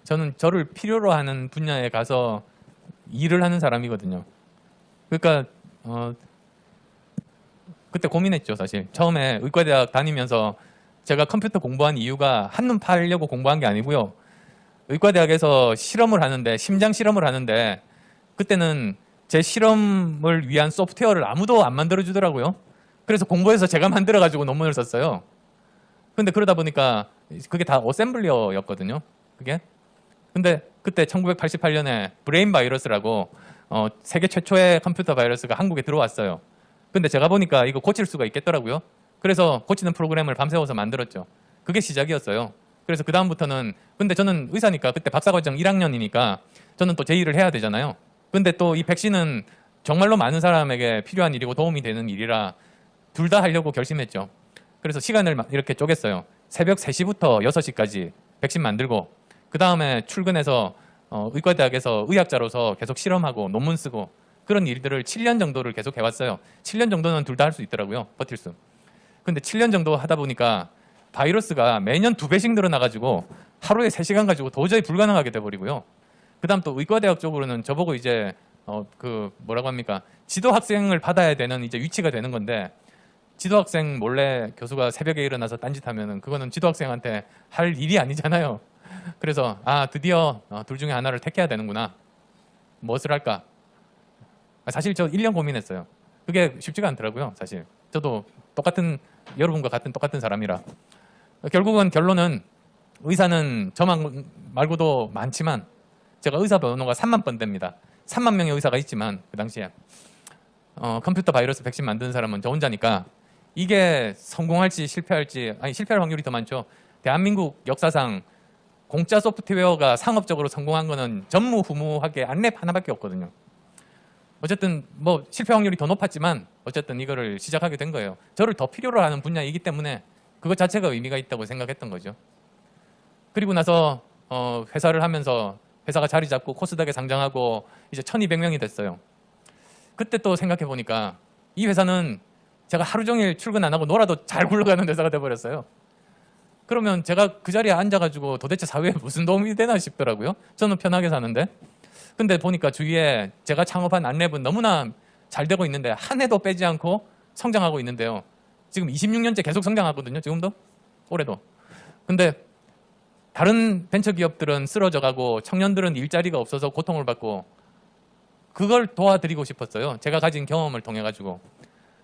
저는 저를 필요로 하는 분야에 가서 일을 하는 사람이거든요. 그러니까 그때 고민했죠, 사실. 처음에 의과대학 다니면서 제가 컴퓨터 공부한 이유가 한눈 팔려고 공부한 게 아니고요. 의과대학에서 실험을 하는데, 심장 실험을 하는데 그때는 제 실험을 위한 소프트웨어를 아무도 안 만들어주더라고요. 그래서 공부해서 제가 만들어가지고 논문을 썼어요. 근데 그러다 보니까 그게 다 어셈블리어였거든요. 그게. 근데 그때 1988년에 브레인 바이러스라고 세계 최초의 컴퓨터 바이러스가 한국에 들어왔어요. 근데 제가 보니까 이거 고칠 수가 있겠더라고요. 그래서 고치는 프로그램을 밤새워서 만들었죠. 그게 시작이었어요. 그래서 그 다음부터는, 근데 저는 의사니까 그때 박사과정 1학년이니까 저는 또 제 일을 해야 되잖아요. 근데 또 이 백신은 정말로 많은 사람에게 필요한 일이고 도움이 되는 일이라 둘 다 하려고 결심했죠. 그래서 시간을 이렇게 쪼갰어요. 새벽 3시부터 6시까지 백신 만들고, 그 다음에 출근해서 의과대학에서 의학자로서 계속 실험하고 논문 쓰고, 그런 일들을 7년 정도를 계속 해왔어요. 7년 정도는 둘 다 할 수 있더라고요. 버틸 수. 근데 7년 정도 하다 보니까 바이러스가 매년 2배씩 늘어나가지고 하루에 3시간 가지고 도저히 불가능하게 돼버리고요. 그 다음 또 의과대학 쪽으로는 저보고 이제 뭐라고 합니까? 지도 학생을 받아야 되는 이제 위치가 되는 건데, 지도 학생 몰래 교수가 새벽에 일어나서 딴짓하면은 그거는 지도 학생한테 할 일이 아니잖아요. 그래서 드디어 둘 중에 하나를 택해야 되는구나. 무엇을 할까? 사실 저 1년 고민했어요. 그게 쉽지가 않더라고요, 사실. 저도 여러분과 같은 똑같은 사람이라. 결국은 결론은 의사는 저만 말고도 많지만, 제가 의사 번호가 3만 번 됩니다. 3만 명의 의사가 있지만 그 당시에 컴퓨터 바이러스 백신 만드는 사람은 저 혼자니까 이게 성공할지 실패할지, 실패할 확률이 더 많죠. 대한민국 역사상 공짜 소프트웨어가 상업적으로 성공한 거는 전무후무하게 안랩 하나밖에 없거든요. 어쨌든 뭐 실패 확률이 더 높았지만 어쨌든 이거를 시작하게 된 거예요. 저를 더 필요로 하는 분야이기 때문에 그것 자체가 의미가 있다고 생각했던 거죠. 그리고 나서 회사를 하면서 회사가 자리 잡고 코스닥에 상장하고 이제 1200명이 됐어요. 그때 또 생각해 보니까 이 회사는 제가 하루 종일 출근 안 하고 놀아도 잘 굴러가는 회사가 돼버렸어요. 그러면 제가 그 자리에 앉아가지고 도대체 사회에 무슨 도움이 되나 싶더라고요. 저는 편하게 사는데. 근데 보니까 주위에 제가 창업한 안랩은 너무나 잘 되고 있는데 한 해도 빼지 않고 성장하고 있는데요. 지금 26년째 계속 성장하거든요. 지금도. 올해도. 근데 다른 벤처기업들은 쓰러져가고 청년들은 일자리가 없어서 고통을 받고, 그걸 도와드리고 싶었어요. 제가 가진 경험을 통해 가지고.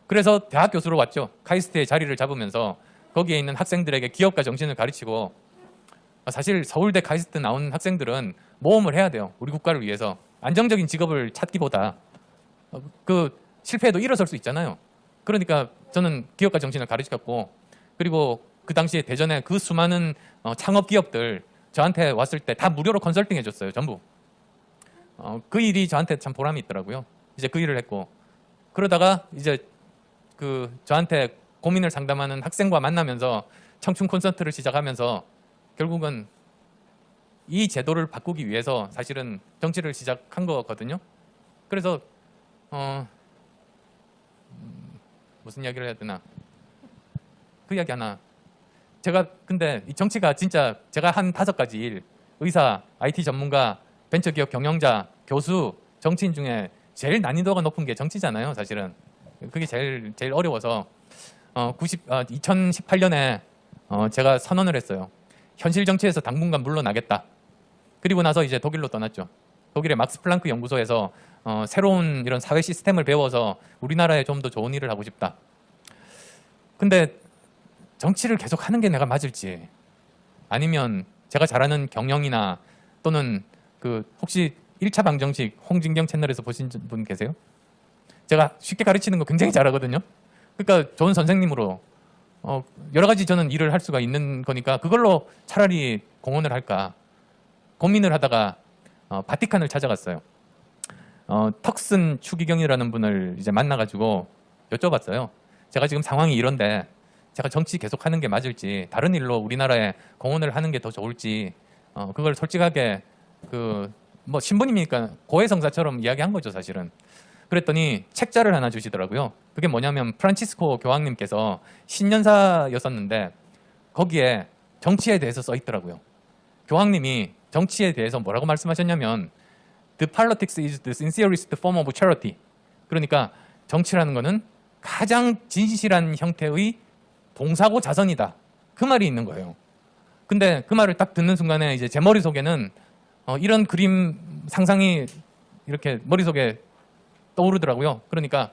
그래서 대학 교수로 왔죠. 카이스트의 자리를 잡으면서 거기에 있는 학생들에게 기업가 정신을 가르치고, 사실 서울대 카이스트 나온 학생들은 모험을 해야 돼요. 우리 국가를 위해서. 안정적인 직업을 찾기보다 실패해도 일어설 수 있잖아요. 그러니까 저는 기업가 정신을 가르쳤고, 그리고 그 당시에 대전에 그 수많은 창업 기업들 저한테 왔을 때 다 무료로 컨설팅 해줬어요. 전부. 그 일이 저한테 참 보람이 있더라고요. 이제 그 일을 했고, 그러다가 이제 저한테 고민을 상담하는 학생과 만나면서 청춘 콘서트를 시작하면서 결국은 이 제도를 바꾸기 위해서 사실은 정치를 시작한 거거든요. 그래서 무슨 이야기를 해야 되나? 그 이야기 하나. 제가 근데 이 정치가 진짜 제가 한 5가지 일, 의사, IT 전문가, 벤처기업 경영자, 교수, 정치인 중에 제일 난이도가 높은 게 정치잖아요, 사실은. 그게 제일 어려워서 2018년에 제가 선언을 했어요. 현실 정치에서 당분간 물러나겠다. 그리고 나서 이제 독일로 떠났죠. 독일의 막스 플랑크 연구소에서 새로운 이런 사회 시스템을 배워서 우리나라에 좀 더 좋은 일을 하고 싶다. 근데 정치를 계속 하는 게 내가 맞을지, 아니면 제가 잘하는 경영이나 또는 혹시 1차 방정식 홍진경 채널에서 보신 분 계세요? 제가 쉽게 가르치는 거 굉장히 잘하거든요. 그러니까 좋은 선생님으로 여러 가지 저는 일을 할 수가 있는 거니까 그걸로 차라리 공헌을 할까 고민을 하다가 바티칸을 찾아갔어요. 턱슨 추기경이라는 분을 이제 만나가지고 여쭤봤어요. 제가 지금 상황이 이런데 제가 정치 계속 하는 게 맞을지, 다른 일로 우리나라에 공헌을 하는 게 더 좋을지, 그걸 솔직하게 뭐 신부님이니까 고해성사처럼 이야기한 거죠, 사실은. 그랬더니 책자를 하나 주시더라고요. 그게 뭐냐면 프란치스코 교황님께서 신년사였었는데 거기에 정치에 대해서 써 있더라고요. 교황님이 정치에 대해서 뭐라고 말씀하셨냐면 The politics is the sincerest form of charity. 그러니까 정치라는 거는 가장 진실한 형태의 봉사고 자선이다. 그 말이 있는 거예요. 근데 그 말을 딱 듣는 순간에 이제 제 머릿속에는 이런 그림 상상이 이렇게 머릿속에 떠오르더라고요. 그러니까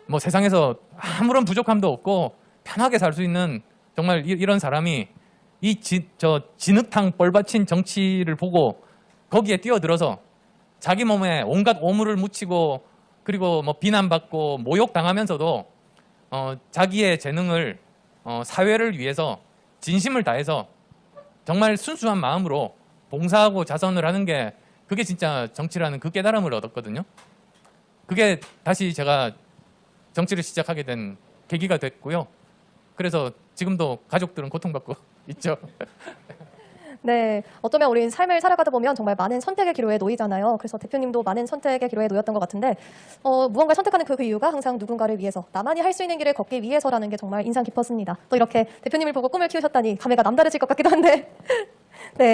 뭐 세상에서 아무런 부족함도 없고 편하게 살 수 있는 정말 이런 사람이 이 진흙탕 뻘받친 정치를 보고 거기에 뛰어들어서 자기 몸에 온갖 오물을 묻히고 그리고 뭐 비난받고 모욕당하면서도 자기의 재능을 사회를 위해서 진심을 다해서 정말 순수한 마음으로 봉사하고 자선을 하는 게 그게 진짜 정치라는 그 깨달음을 얻었거든요. 그게 다시 제가 정치를 시작하게 된 계기가 됐고요. 그래서 지금도 가족들은 고통받고 있죠. 네, 어쩌면 우린 삶을 살아가다 보면 정말 많은 선택의 기로에 놓이잖아요. 그래서 대표님도 많은 선택의 기로에 놓였던 것 같은데 무언가를 선택하는 그 이유가 항상 누군가를 위해서, 나만이 할 수 있는 길을 걷기 위해서라는 게 정말 인상 깊었습니다. 또 이렇게 대표님을 보고 꿈을 키우셨다니 감회가 남다르실 것 같기도 한데 네.